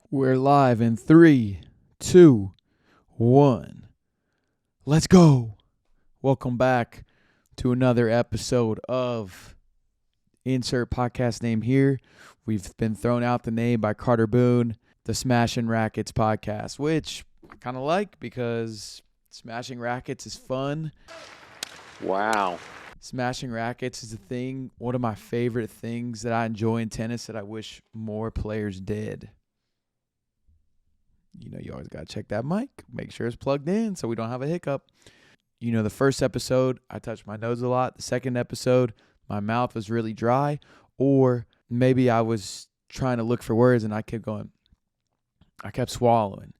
We're live in 3, 2, 1. Let's go. Welcome back to another episode of insert podcast name here. We've been thrown out the name by Carter Boone, the Smashing Rackets podcast, which I kind of like because smashing rackets is fun. Wow. Smashing rackets is a thing, one of my favorite things that I enjoy in tennis that I wish more players did. You know, you always got to check that mic. Make sure it's plugged in so we don't have a hiccup. You know, the first episode, I touched my nose a lot. The second episode, my mouth was really dry. Or maybe I was trying to look for words and I kept going. I kept swallowing.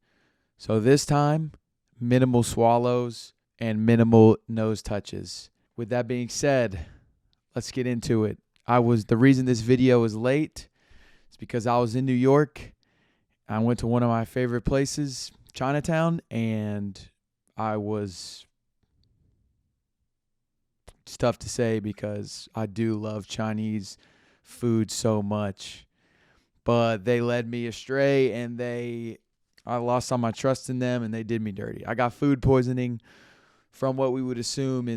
So this time, minimal swallows and minimal nose touches. With that being said, let's get into it. The reason this video is late is because I was in New York. I went to one of my favorite places, Chinatown, and it's tough to say because I do love Chinese food so much. But they led me astray, and I lost all my trust in them, and they did me dirty. I got food poisoning from what we would assume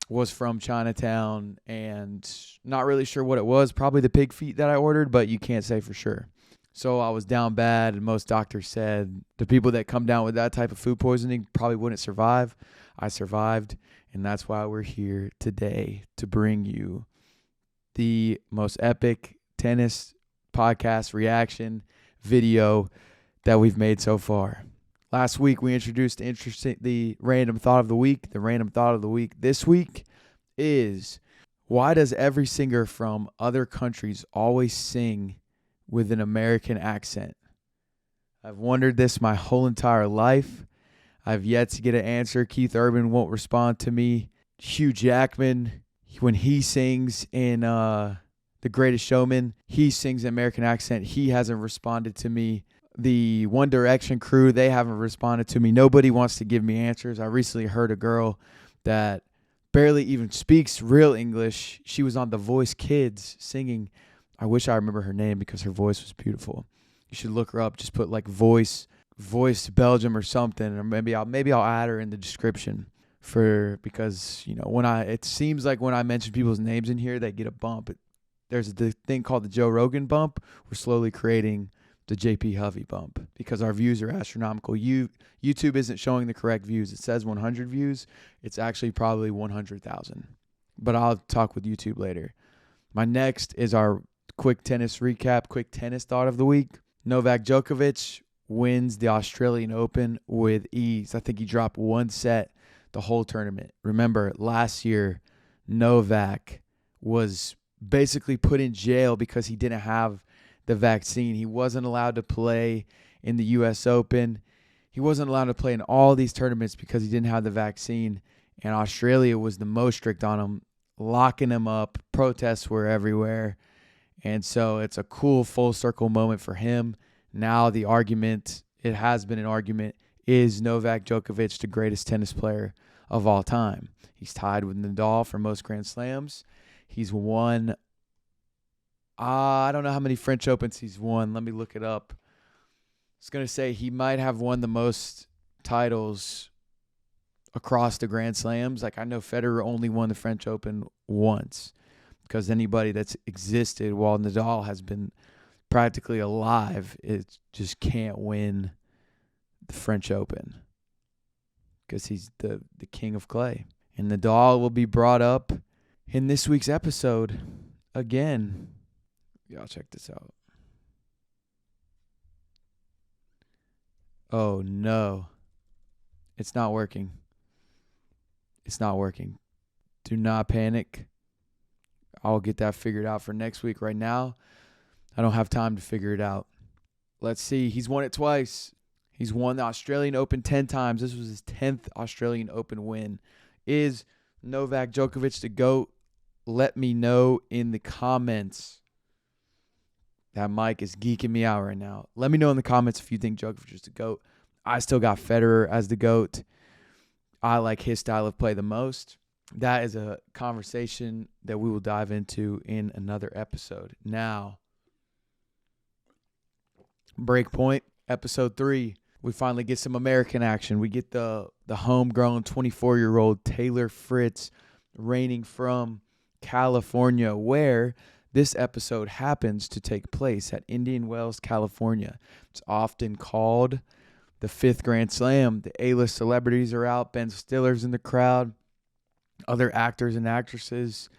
was from Chinatown, and not really sure what it was. Probably the pig feet that I ordered, but you can't say for sure. So I was down bad, and most doctors said the people that come down with that type of food poisoning probably wouldn't survive. I survived, and that's why we're here today to bring you the most epic tennis podcast reaction video that we've made so far. Last week, we introduced the random thought of the week. The random thought of the week this week is, why does every singer from other countries always sing with an American accent? I've wondered this my whole entire life. I've yet to get an answer. Keith Urban won't respond to me. Hugh Jackman, when he sings in The Greatest Showman, he sings an American accent. He hasn't responded to me. The One Direction crew, they haven't responded to me. Nobody wants to give me answers. I recently heard a girl that barely even speaks real English. She was on The Voice Kids singing. I wish I remember her name because her voice was beautiful. You should look her up. Just put like voice Belgium or something, or maybe I'll add her in the description because you know it seems like when I mention people's names in here, they get a bump. There's the thing called the Joe Rogan bump. We're slowly creating the JP Hovey bump because our views are astronomical. YouTube isn't showing the correct views. It says 100 views. It's actually probably 100,000. But I'll talk with YouTube later. My next is our quick tennis recap, quick tennis thought of the week. Novak Djokovic wins the Australian Open with ease. I think he dropped one set the whole tournament. Remember, last year, Novak was basically put in jail because he didn't have the vaccine. He wasn't allowed to play in the U.S. Open. He wasn't allowed to play in all these tournaments because he didn't have the vaccine. And Australia was the most strict on him, locking him up. Protests were everywhere. And so it's a cool full circle moment for him. Now the argument, it has been an argument, is Novak Djokovic the greatest tennis player of all time? He's tied with Nadal for most Grand Slams. He's won, I don't know how many French Opens he's won. Let me look it up. I was going to say he might have won the most titles across the Grand Slams. Like I know Federer only won the French Open once, because anybody that's existed while Nadal has been practically alive, it just can't win the French Open because he's the king of clay. And Nadal will be brought up in this week's episode again. Y'all check this out. Oh, no. It's not working. It's not working. Do not panic. I'll get that figured out for next week. Right now, I don't have time to figure it out. Let's see. He's won it twice. He's won the Australian Open 10 times. This was his 10th Australian Open win. Is Novak Djokovic the GOAT? Let me know in the comments. That mic is geeking me out right now. Let me know in the comments if you think Djokovic is the GOAT. I still got Federer as the GOAT. I like his style of play the most. That is a conversation that we will dive into in another episode. Now, Breakpoint, episode 3. We finally get some American action. We get the homegrown 24-year-old Taylor Fritz reigning from California, where this episode happens to take place at Indian Wells, California. It's often called the 5th Grand Slam. The A-list celebrities are out. Ben Stiller's in the crowd. Other actors and actresses.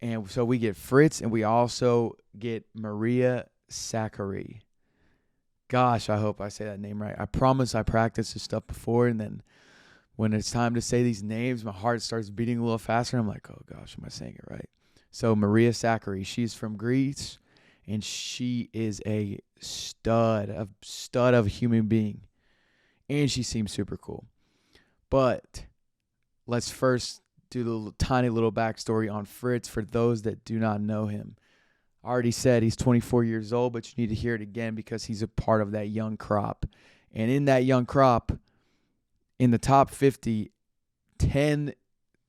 And so we get Fritz, and we also get Maria Sakkari. Gosh, I hope I say that name right. I promise I practiced this stuff before, and then when it's time to say these names, my heart starts beating a little faster. I'm like, oh gosh, am I saying it right? So Maria Sakkari, she's from Greece, and she is a stud of a human being, and she seems super cool. But let's first do the tiny little backstory on Fritz for those that do not know him. I already said he's 24 years old, but you need to hear it again because he's a part of that young crop. And in that young crop, in the top 50, 10,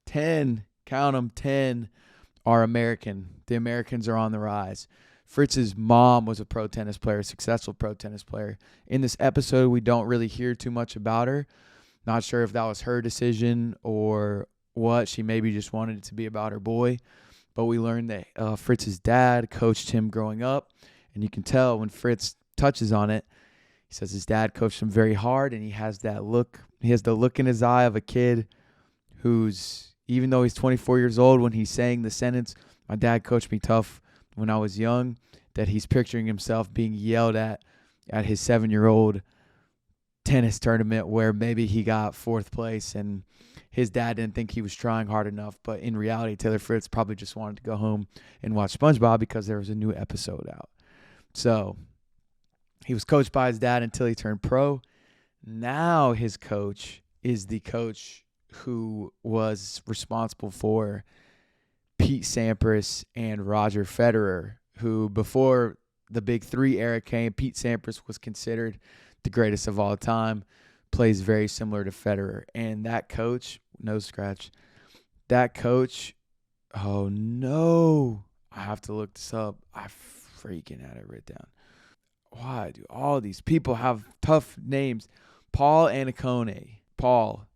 count them, 10 are American. The Americans are on the rise. Fritz's mom was a pro tennis player, a successful pro tennis player. In this episode, we don't really hear too much about her. Not sure if that was her decision or what. She maybe just wanted it to be about her boy. But we learned that Fritz's dad coached him growing up. And you can tell when Fritz touches on it, he says his dad coached him very hard, and he has that look. He has the look in his eye of a kid who's, even though he's 24 years old, when he's saying the sentence, my dad coached me tough when I was young, that he's picturing himself being yelled at his 7-year-old tennis tournament where maybe he got 4th place and his dad didn't think he was trying hard enough. But in reality, Taylor Fritz probably just wanted to go home and watch SpongeBob because there was a new episode out. So he was coached by his dad until he turned pro. Now his coach is the coach who was responsible for Pete Sampras and Roger Federer, who before the Big Three era came, Pete Sampras was considered the greatest of all time, plays very similar to Federer. And that coach, oh no, I have to look this up. I freaking had it written down. Why do all these people have tough names? Paul Annacone. Paul,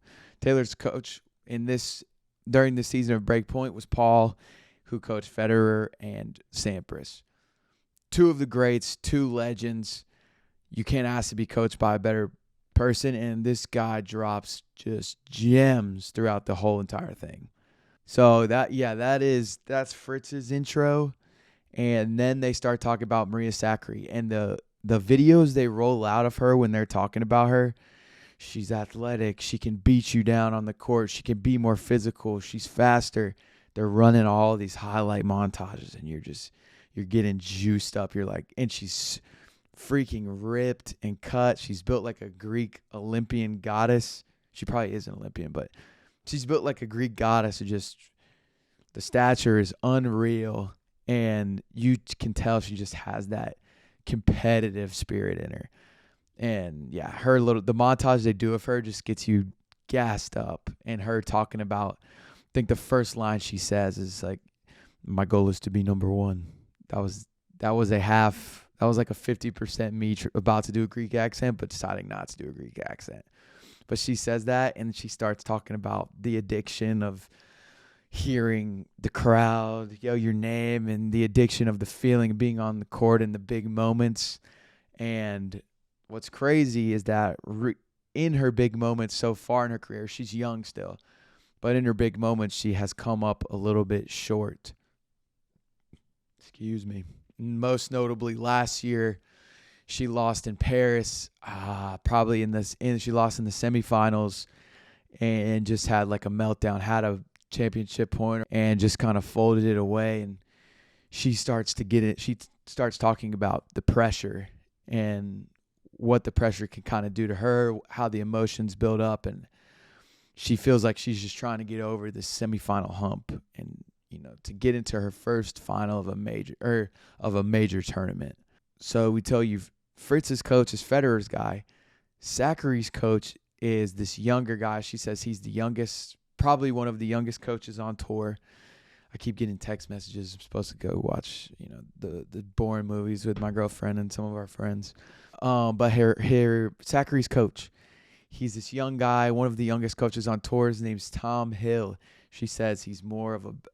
Taylor's coach during this season of Breakpoint was Paul, who coached Federer and Sampras. 2 of the greats, 2 legends. You can't ask to be coached by a better person, and this guy drops just gems throughout the whole entire thing. So that's Fritz's intro, and then they start talking about Maria Sakkari, and the videos they roll out of her when they're talking about her. She's athletic. She can beat you down on the court. She can be more physical. She's faster. They're running all these highlight montages, and you're getting juiced up. You're like, and she's freaking ripped and cut. She's built like a Greek Olympian goddess. She probably is an Olympian, but she's built like a Greek goddess. The stature is unreal, and you can tell she just has that competitive spirit in her. And yeah, the montage they do of her just gets you gassed up. And her talking about, I think the first line she says is like, "My goal is to be number one." That was like a 50% me about to do a Greek accent, but deciding not to do a Greek accent. But she says that, and she starts talking about the addiction of hearing the crowd yell your name, and the addiction of the feeling of being on the court in the big moments. And what's crazy is that in her big moments so far in her career, she's young still, but in her big moments, she has come up a little bit short. Excuse me. Most notably, last year, she lost in Paris, probably she lost in the semifinals, and just had like a meltdown, had a championship point, and just kind of folded it away. And she starts to get it. She starts talking about the pressure and what the pressure can kind of do to her, how the emotions build up, and she feels like she's just trying to get over this semifinal hump and, to get into her first final of a major tournament. So we tell you, Fritz's coach is Federer's guy. Sakkari's coach is this younger guy. She says he's the youngest, probably one of the youngest coaches on tour. I keep getting text messages. I'm supposed to go watch, the boring movies with my girlfriend and some of our friends. But her Sakkari's coach, he's this young guy, one of the youngest coaches on tour. His name's Tom Hill. She says he's more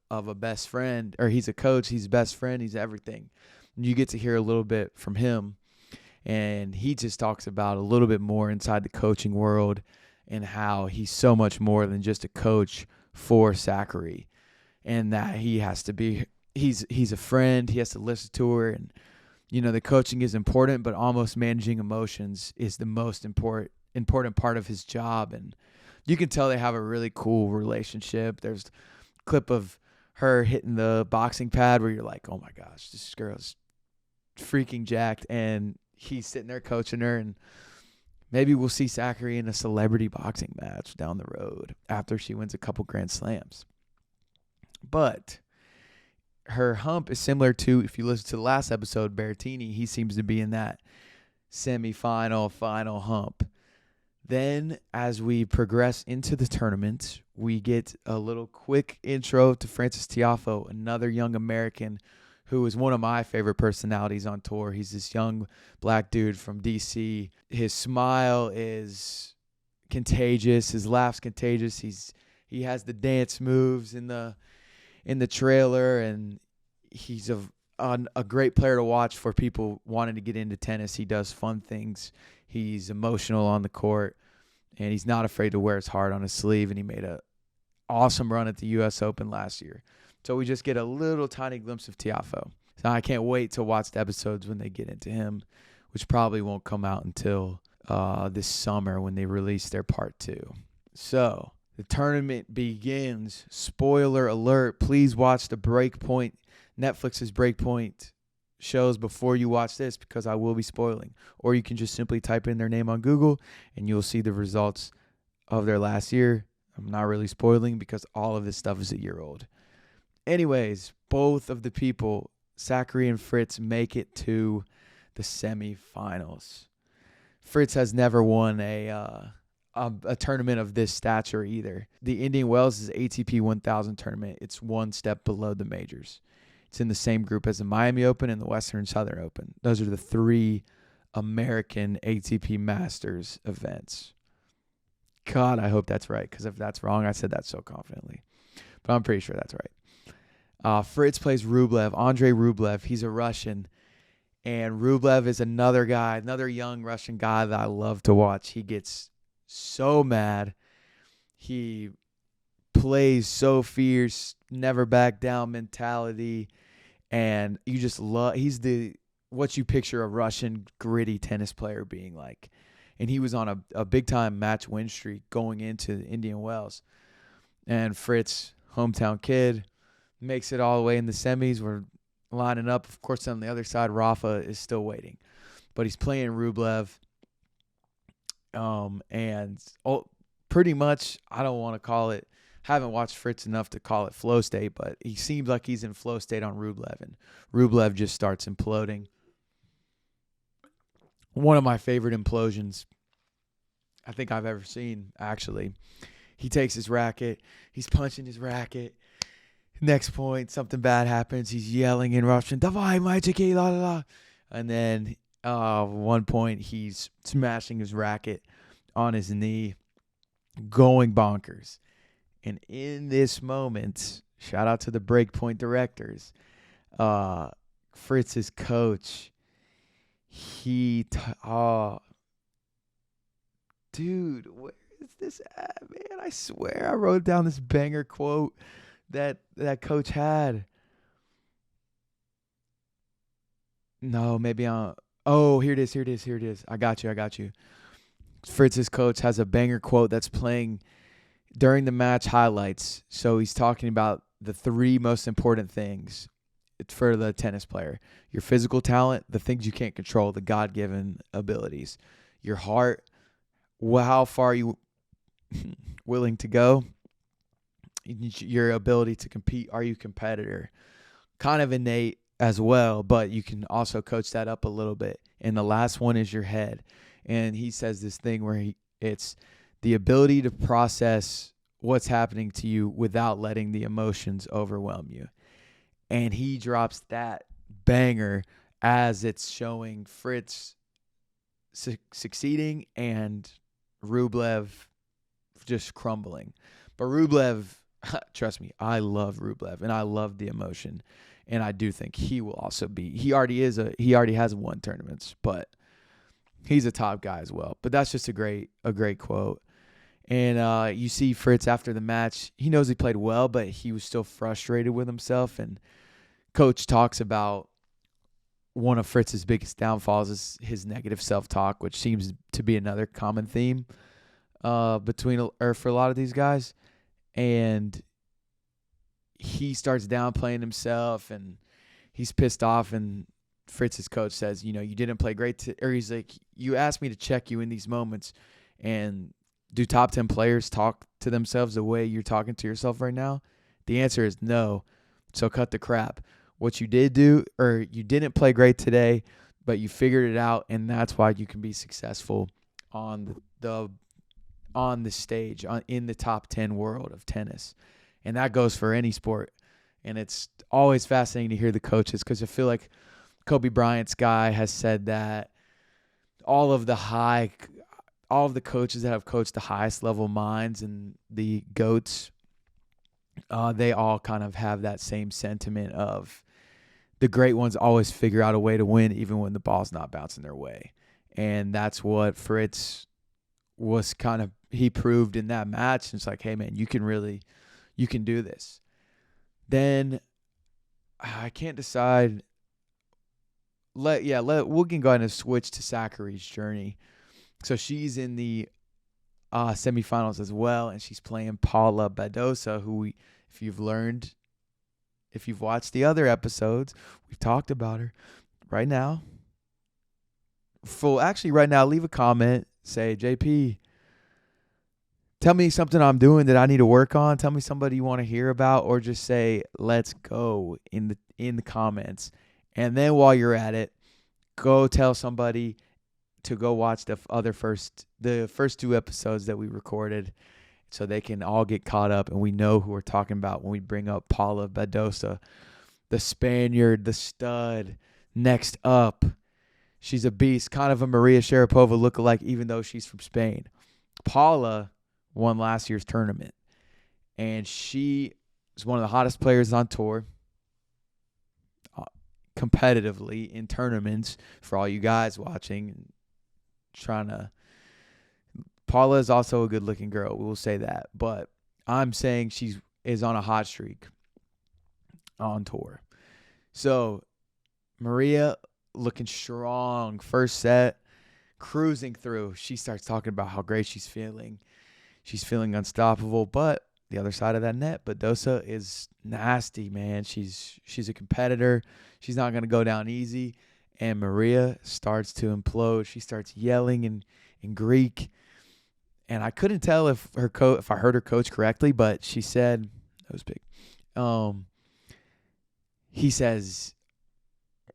of a best friend, or he's a coach, he's best friend, he's everything. You get to hear a little bit from him, and he just talks about a little bit more inside the coaching world and how he's so much more than just a coach for Sakkari, and that he has to be he's a friend. He has to listen to her, and the coaching is important, but almost managing emotions is the most important part of his job. And you can tell they have a really cool relationship. There's a clip of her hitting the boxing pad where you're like, oh my gosh, this girl's freaking jacked, and he's sitting there coaching her. And maybe we'll see Sakkari in a celebrity boxing match down the road after she wins a couple Grand Slams. But her hump is similar to, if you listen to the last episode, Berrettini, he seems to be in that semifinal, final hump. Then as we progress into the tournament, we get a little quick intro to Frances Tiafoe, another young American who is one of my favorite personalities on tour. He's this young black dude from D.C. His smile is contagious. His laugh's contagious. He has the dance moves in the trailer, and he's a great player to watch for people wanting to get into tennis. He does fun things. He's emotional on the court, and he's not afraid to wear his heart on his sleeve, and he made an awesome run at the U.S. Open last year. So we just get a little tiny glimpse of Tiafoe. So I can't wait to watch the episodes when they get into him, which probably won't come out until this summer when they release their part 2. So the tournament begins. Spoiler alert. Please watch the Breakpoint, Netflix's Breakpoint shows before you watch this, because I will be spoiling. Or you can just simply type in their name on Google and you'll see the results of their last year. I'm not really spoiling because all of this stuff is a year old. Anyways, both of the people, Sakkari and Fritz, make it to the semifinals. Fritz has never won a tournament of this stature either. The Indian Wells is ATP 1000 tournament. It's one step below the majors. It's in the same group as the Miami Open and the Western Southern Open. Those are the 3 American ATP Masters events. God, I hope that's right, because if that's wrong, I said that so confidently. But I'm pretty sure that's right. Fritz plays Rublev, Andrei Rublev. He's a Russian. And Rublev is another guy, another young Russian guy that I love to watch. He gets so mad. He plays so fierce, never back down mentality. And you just love, he's what you picture a Russian gritty tennis player being like. And he was on a big-time match win streak going into the Indian Wells. And Fritz, hometown kid, makes it all the way in the semis. We're lining up. Of course, on the other side, Rafa is still waiting. But he's playing Rublev. And pretty much, I don't want to call it, haven't watched Fritz enough to call it flow state, but he seems like he's in flow state on Rublev. And Rublev just starts imploding. One of my favorite implosions I think I've ever seen, actually. He takes his racket. He's punching his racket. Next point, something bad happens. He's yelling in Russian, "Davai, mальчики, la la la." And then one point, he's smashing his racket on his knee, going bonkers. And in this moment, shout out to the Breakpoint directors, Fritz's coach, dude, where is this at, man? I swear I wrote down this banger quote that coach had. No, maybe here it is. I got you. Fritz's coach has a banger quote that's playing during the match highlights. So he's talking about the 3 most important things for the tennis player: your physical talent, the things you can't control, the God-given abilities, your heart, how far are you willing to go, your ability to compete, are you a competitor? Kind of innate as well, but you can also coach that up a little bit. And the last one is your head. And he says this thing where it's the ability to process what's happening to you without letting the emotions overwhelm you. And he drops that banger as it's showing Fritz succeeding and Rublev just crumbling. But Rublev, trust me, I love Rublev and I love the emotion, and I do think he will also be. He already has won tournaments, but he's a top guy as well. But that's just a great quote. And you see Fritz after the match. He knows he played well, but he was still frustrated with himself. And coach talks about one of Fritz's biggest downfalls is his negative self-talk, which seems to be another common theme for a lot of these guys. And he starts downplaying himself, and he's pissed off. And Fritz's coach says, you didn't play great. Or he's like, you asked me to check you in these moments, and do top 10 players talk to themselves the way you're talking to yourself right now? The answer is no. So cut the crap. What you did do, or you didn't play great today, but you figured it out, and that's why you can be successful on the stage, in the top 10 world of tennis. And that goes for any sport. And it's always fascinating to hear the coaches, because I feel like Kobe Bryant's guy has said that all of the coaches that have coached the highest level minds and the GOATs, they all kind of have that same sentiment of the great ones always figure out a way to win even when the ball's not bouncing their way. And that's what Fritz was he proved in that match. And it's like, hey, man, you can do this. Then I can't decide. We can go ahead and switch to Sakkari's journey. So she's in the semifinals as well, and she's playing Paula Badosa, who if you've watched the other episodes, we've talked about her. Right now, leave a comment. Say, JP, tell me something I'm doing that I need to work on. Tell me somebody you want to hear about, or just say, let's go in the comments. And then while you're at it, go tell somebody to go watch the first 2 episodes that we recorded, so they can all get caught up, and we know who we're talking about when we bring up Paula Badosa, the Spaniard, the stud. Next up, she's a beast, kind of a Maria Sharapova lookalike, even though she's from Spain. Paula won last year's tournament, and she is one of the hottest players on tour competitively in tournaments. For all you guys watching, Paula is also a good-looking girl. We will say that. But I'm saying she is on a hot streak on tour. So Maria looking strong. First set, cruising through. She starts talking about how great she's feeling. She's feeling unstoppable. But the other side of that net, Badosa is nasty, man. She's a competitor. She's not going to go down easy. And Maria starts to implode. She starts yelling in Greek. And I couldn't tell if I heard her coach correctly, but she said, that was big. He says,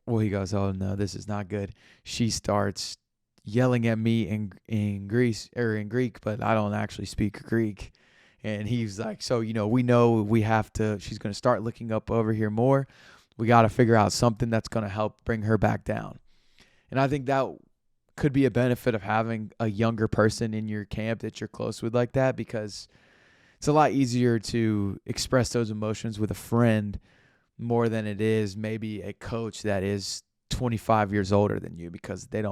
he goes, oh no, this is not good. She starts yelling at me in Greek, but I don't actually speak Greek. And he's like, so, we know she's going to start looking up over here more. We got to figure out something that's going to help bring her back down. And I think that could be a benefit of having a younger person in your camp that you're close with like that, because it's a lot easier to express those emotions with a friend more than it is maybe a coach that is 25 years older than you, because they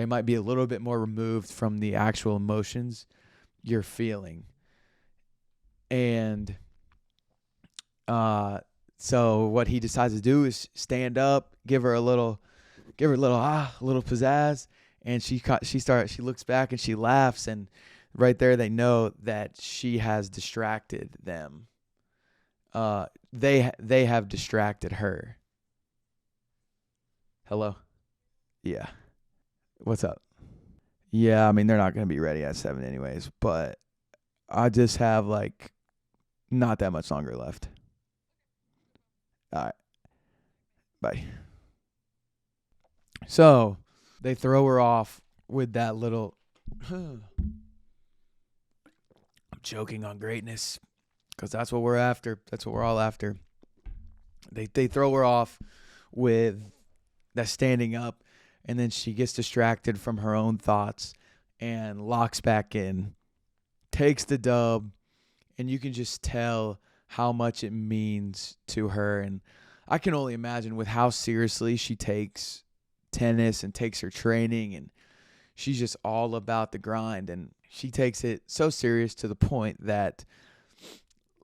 might be a little bit more removed from the actual emotions you're feeling. And so what he decides to do is stand up, give her a little pizzazz. And she looks back and she laughs, and right there they know that she has distracted them. They have distracted her. Hello? Yeah. What's up? Yeah, I mean, they're not going to be ready at 7 anyways, but I just have not that much longer left. All right. Bye. So they throw her off with that little I'm choking on greatness, because that's what we're after. That's what we're all after. They throw her off with that standing up, And then she gets distracted from her own thoughts and locks back in, takes the dub, and you can just tell how much it means to her. And I can only imagine with how seriously she takes tennis and takes her training, and she's just all about the grind. And she takes it so serious to the point that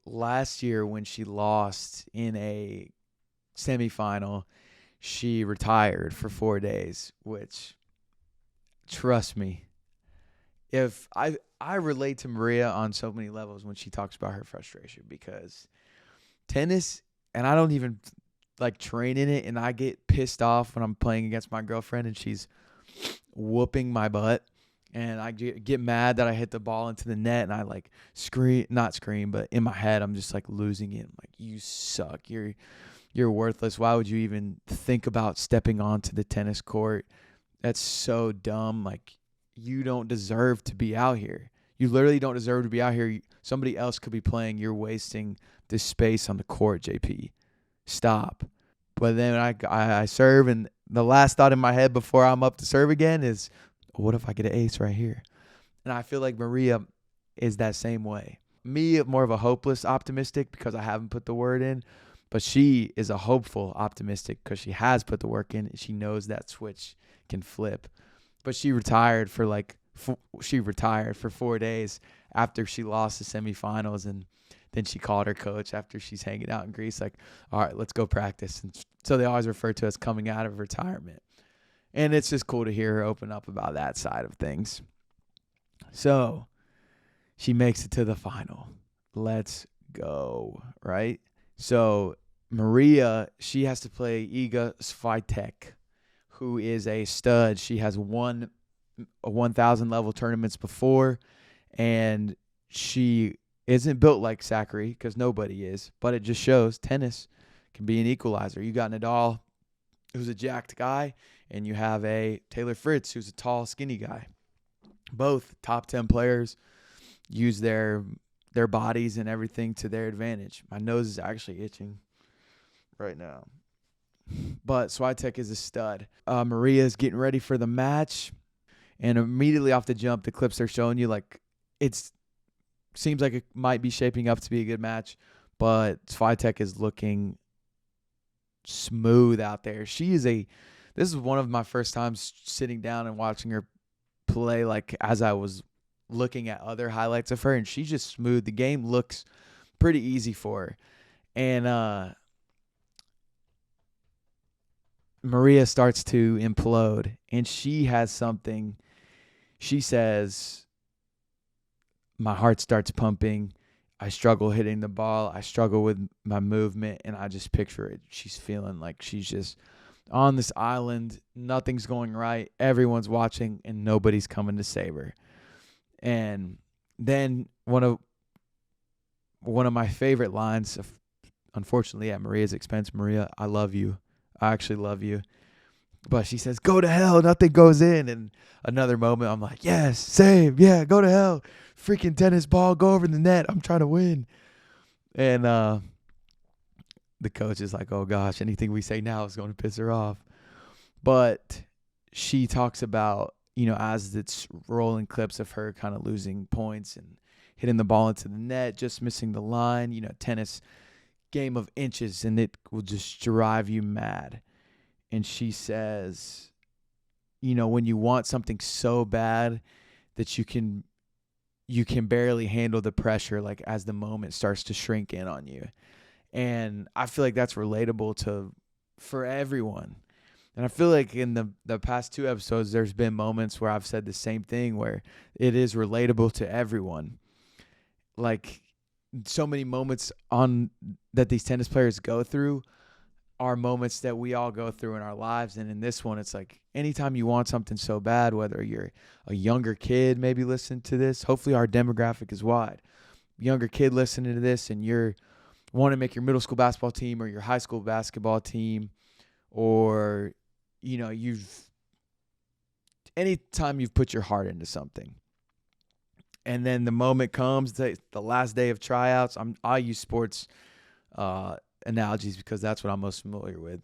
last year when she lost in a semifinal, she retired for 4 days, which, trust me, if I relate to Maria on so many levels when she talks about her frustration, because tennis, and I don't even like train in it, and I get pissed off when I'm playing against my girlfriend and she's whooping my butt, and I get mad that I hit the ball into the net, and I like not scream, but in my head I'm just like losing it. I'm like, you suck. You're worthless. Why would you even think about stepping onto the tennis court? That's so dumb. Like, you don't deserve to be out here. You literally don't deserve to be out here. Somebody else could be playing. You're wasting this space on the court, JP. Stop. But then I serve, and the last thought in my head before I'm up to serve again is, what if I get an ace right here? And I feel like Maria is that same way. Me, more of a hopeless optimistic because I haven't put the word in. But she is a hopeful optimistic because she has put the work in and she knows that switch can flip. But she retired for 4 days after she lost the semifinals, and then she called her coach after she's hanging out in Greece, like, all right, let's go practice. And so they always refer to us coming out of retirement. And it's just cool to hear her open up about that side of things. So she makes it to the final. Let's go, right? So Maria, she has to play Iga Swiatek, who is a stud. She has won 1,000 level tournaments before, and she isn't built like Sakkari because nobody is, but it just shows tennis can be an equalizer. You got Nadal, who's a jacked guy, and you have a Taylor Fritz, who's a tall, skinny guy. Both top 10 players use their bodies and everything to their advantage. My nose is actually itching right now. But Swiatek is a stud. Maria's getting ready for the match, and immediately off the jump, the clips they're showing you, like, seems like it might be shaping up to be a good match, but Swiatek is looking smooth out there. This is one of my first times sitting down and watching her play, like, as I was looking at other highlights of her, and she's just smooth. The game looks pretty easy for her. And Maria starts to implode, and she has something. She says, my heart starts pumping. I struggle hitting the ball. I struggle with my movement, and I just picture it. She's feeling like she's just on this island. Nothing's going right. Everyone's watching, and nobody's coming to save her. And then one of my favorite lines, unfortunately at Maria's expense, Maria, I love you. I actually love you. But she says, go to hell, nothing goes in. And another moment, I'm like, yes, save, yeah, go to hell. Freaking tennis ball, go over the net. I'm trying to win. And the coach is like, oh, gosh, anything we say now is going to piss her off. But she talks about, as it's rolling clips of her kind of losing points and hitting the ball into the net, just missing the line, tennis game of inches, and it will just drive you mad. And she says, when you want something so bad that you can barely handle the pressure, like, as the moment starts to shrink in on you. And I feel like that's relatable for everyone. And I feel like in the past 2 episodes, there's been moments where I've said the same thing, where it is relatable to everyone. Like, so many moments that these tennis players go through are moments that we all go through in our lives. And in this one, it's like, anytime you want something so bad, whether you're a younger kid, maybe listen to this. Hopefully our demographic is wide. Younger kid listening to this, and you're want to make your middle school basketball team or your high school basketball team, or, anytime you've put your heart into something. And then the moment comes, the last day of tryouts. I use sports analogies because that's what I'm most familiar with.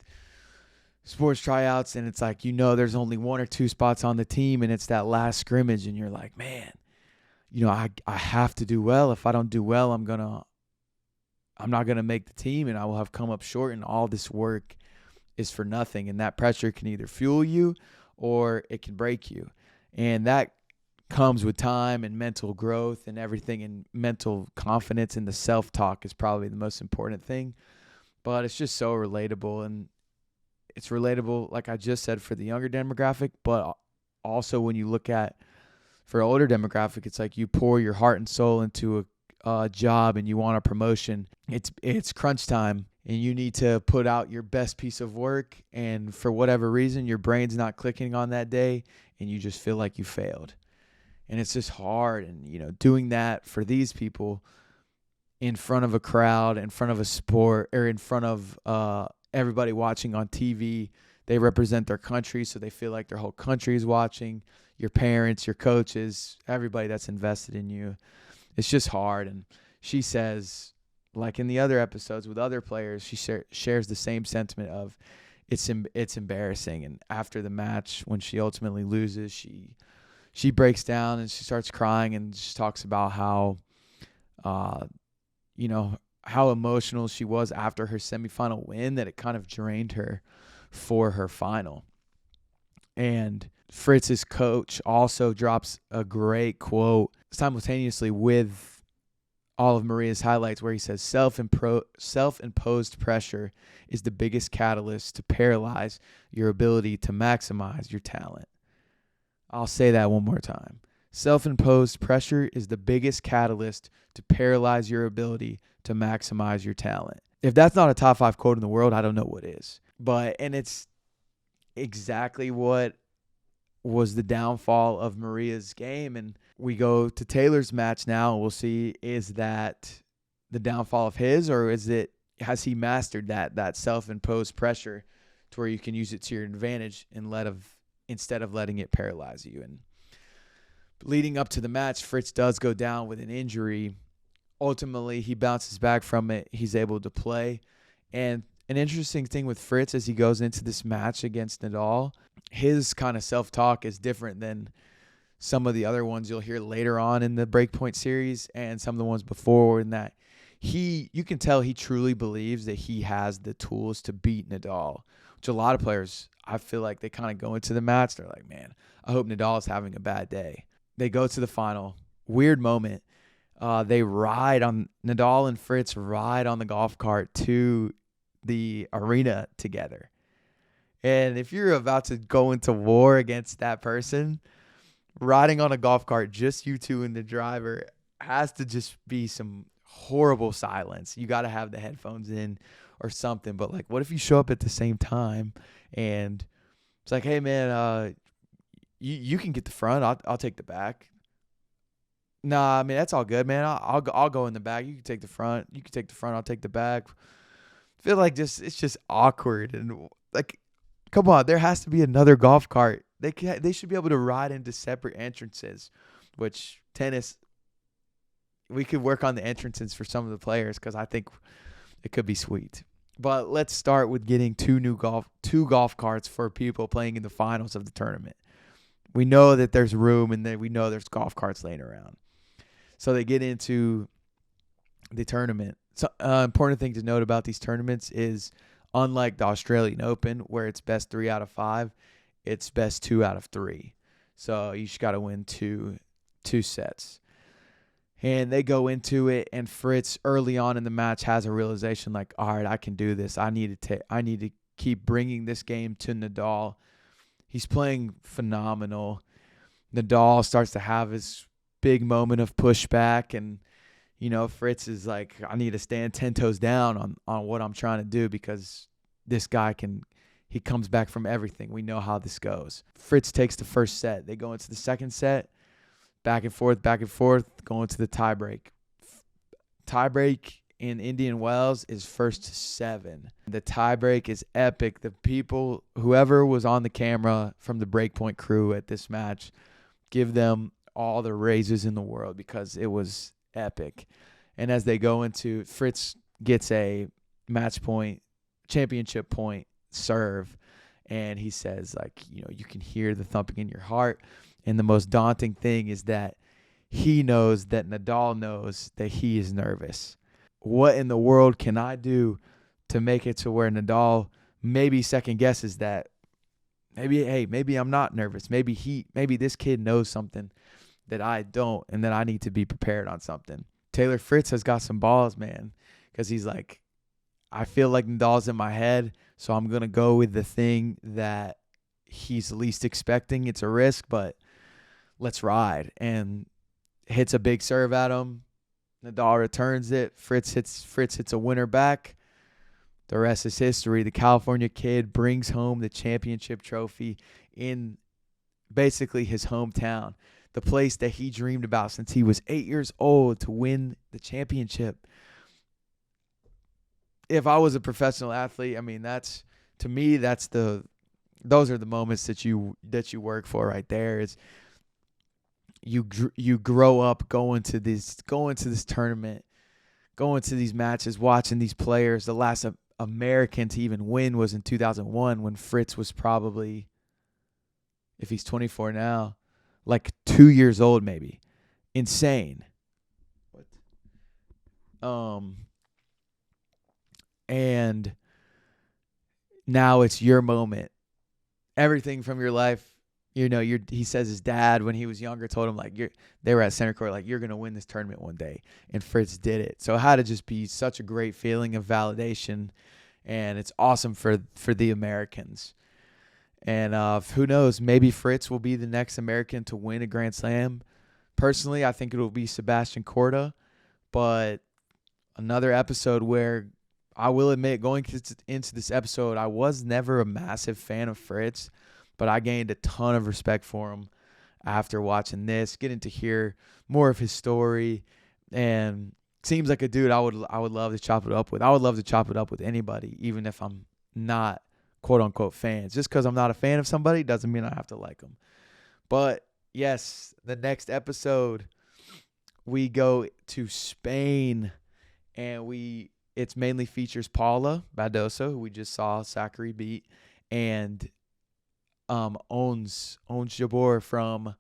sports tryouts, and it's like, there's only one or two spots on the team, and it's that last scrimmage, and you're like, man, I have to do well. If I don't do well, I'm not gonna make the team, and I will have come up short, and all this work is for nothing. And that pressure can either fuel you or it can break you. And that comes with time and mental growth and everything, and mental confidence, and the self-talk is probably the most important thing. But it's just so relatable, and it's relatable, like I just said, for the younger demographic, but also when you look at for older demographic, it's like you pour your heart and soul into a job and you want a promotion. It's crunch time, and you need to put out your best piece of work, and for whatever reason, your brain's not clicking on that day, and you just feel like you failed. And it's just hard. And, doing that for these people in front of a crowd, in front of a sport, or in front of everybody watching on TV, they represent their country, so they feel like their whole country is watching, your parents, your coaches, everybody that's invested in you. It's just hard. And she says, like in the other episodes with other players, she shares the same sentiment of it's embarrassing. And after the match, when she ultimately loses, she breaks down and she starts crying, and she talks about how how emotional she was after her semifinal win, that it kind of drained her for her final. And Fritz's coach also drops a great quote simultaneously with all of Maria's highlights, where he says, self-imposed pressure is the biggest catalyst to paralyze your ability to maximize your talent. I'll say that one more time. Self-imposed pressure is the biggest catalyst to paralyze your ability to maximize your talent. If that's not a top 5 quote in the world, I don't know what is. And it's exactly what was the downfall of Maria's game. And we go to Taylor's match now, and we'll see, is that the downfall of his, or has he mastered that self-imposed pressure to where you can use it to your advantage instead of letting it paralyze you. And leading up to the match, Fritz does go down with an injury. Ultimately, he bounces back from it. He's able to play. And an interesting thing with Fritz as he goes into this match against Nadal, his kind of self-talk is different than some of the other ones you'll hear later on in the Breakpoint series and some of the ones before, in that you can tell he truly believes that he has the tools to beat Nadal, which a lot of players, I feel like they kind of go into the match, they're like, man, I hope Nadal is having a bad day. They go to the final. Weird moment. Nadal and Fritz ride on the golf cart to the arena together. And if you're about to go into war against that person, riding on a golf cart, just you two and the driver, has to just be some horrible silence. You got to have the headphones in or something. But like, what if you show up at the same time and it's like, hey man, you can get the front. I'll take the back. Nah, I mean, that's all good, man. I'll go in the back. You can take the front. You can take the front. I'll take the back. I feel like it's just awkward. And like, come on, there has to be another golf cart. They should be able to ride into separate entrances, which tennis, we could work on the entrances for some of the players because I think it could be sweet. But let's start with getting two golf carts for people playing in the finals of the tournament. We know that there's room, and we know there's golf carts laying around. So they get into the tournament. So important thing to note about these tournaments is, unlike the Australian Open, where it's best 3 out of 5, it's best 2 out of 3. So you just got to win two sets. And they go into it, and Fritz early on in the match has a realization like, all right, I can do this. I need to keep bringing this game to Nadal. He's playing phenomenal. Nadal starts to have his big moment of pushback, and Fritz is like, I need to stand 10 toes down on what I'm trying to do, because this guy he comes back from everything. We know how this goes. Fritz takes the first set. They go into the second set, back and forth, going to the tiebreak. Tiebreak in Indian Wells is first to 7. The tiebreak is epic. Whoever was on the camera from the Breakpoint crew at this match, give them all the raises in the world, because it was epic. And as they go into, Fritz gets a match point, championship point serve, And he says, like, you can hear the thumping in your heart. And the most daunting thing is that he knows that Nadal knows that he is nervous. What in the world can I do to make it to where Nadal maybe second guesses that maybe I'm not nervous. Maybe this kid knows something that I don't, and that I need to be prepared on something. Taylor Fritz has got some balls, man, because he's like, I feel like Nadal's in my head, so I'm going to go with the thing that he's least expecting. It's a risk, but let's ride. And hits a big serve at him. Nadal returns it. Fritz hits a winner back. The rest is history. The California kid brings home the championship trophy in basically his hometown, the place that he dreamed about since he was 8 years old to win the championship. If I was a professional athlete, I mean, those are the moments that you work for right there. Is you grow up going to this tournament, going to these matches, watching these players. The last American to even win was in 2001 when Fritz was probably, if he's 24 now, like 2 years old maybe. Insane. And now it's your moment. Everything from your life, he says his dad when he was younger told him, like, they were at center court, like, you're going to win this tournament one day. And Fritz did it. So it had to just be such a great feeling of validation. And it's awesome for the Americans. And who knows, maybe Fritz will be the next American to win a Grand Slam. Personally, I think it will be Sebastian Korda. But another episode where I will admit, going into this episode, I was never a massive fan of Fritz, but I gained a ton of respect for him after watching this, getting to hear more of his story, and seems like a dude I would love to chop it up with. I would love to chop it up with anybody, even if I'm not quote unquote fans. Just because I'm not a fan of somebody doesn't mean I have to like them. But yes, the next episode we go to Spain, and it mainly features Paula Badosa, who we just saw Sakkari beat, and owns Jabeur from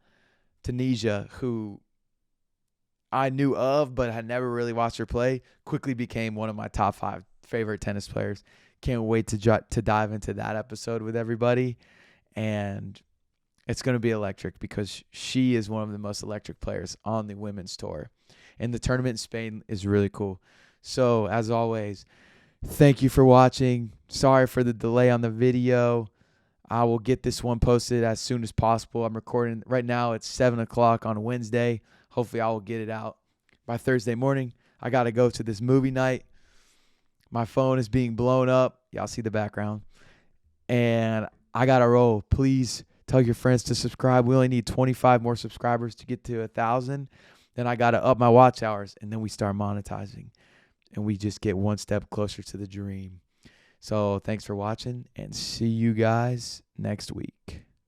Tunisia, who I knew of but had never really watched her play. Quickly became one of my top 5 favorite tennis players. Can't wait to dive into that episode with everybody, and it's going to be electric because she is one of the most electric players on the women's tour, and the tournament in Spain is really cool. So, as always, thank you for watching. Sorry for the delay on the video. I will get this one posted as soon as possible. I'm recording right now. It's 7 o'clock on Wednesday. Hopefully, I will get it out by Thursday morning. I got to go to this movie night. My phone is being blown up. Y'all see the background. And I got to roll. Please tell your friends to subscribe. We only need 25 more subscribers to get to 1,000. Then I got to up my watch hours, and then we start monetizing. And we just get one step closer to the dream. So thanks for watching, and see you guys next week.